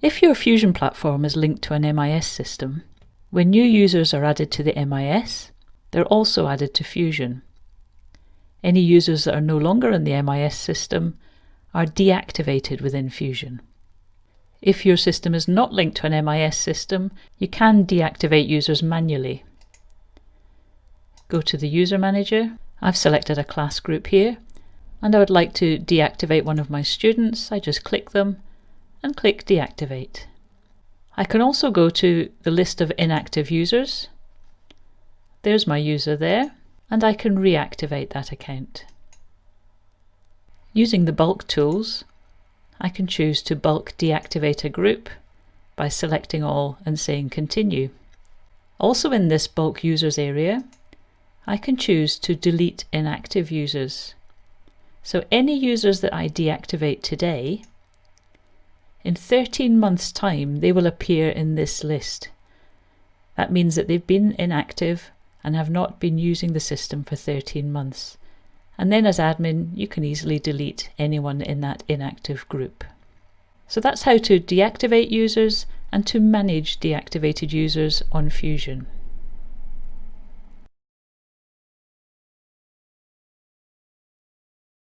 If your Fusion platform is linked to an MIS system, when new users are added to the MIS, they're also added to Fusion. Any users that are no longer in the MIS system are deactivated within Fusion. If your system is not linked to an MIS system, you can deactivate users manually. Go to the User Manager. I've selected a class group here, and I would like to deactivate one of my students. I just click them and click Deactivate. I can also go to the list of inactive users. There's my user there, and I can reactivate that account. Using the bulk tools, I can choose to bulk deactivate a group by selecting all and saying Continue. Also in this bulk users area, I can choose to delete inactive users. So any users that I deactivate today, in 13 months' time, they will appear in this list. That means that they've been inactive and have not been using the system for 13 months. And then as admin, you can easily delete anyone in that inactive group. So that's how to deactivate users and to manage deactivated users on Fusion.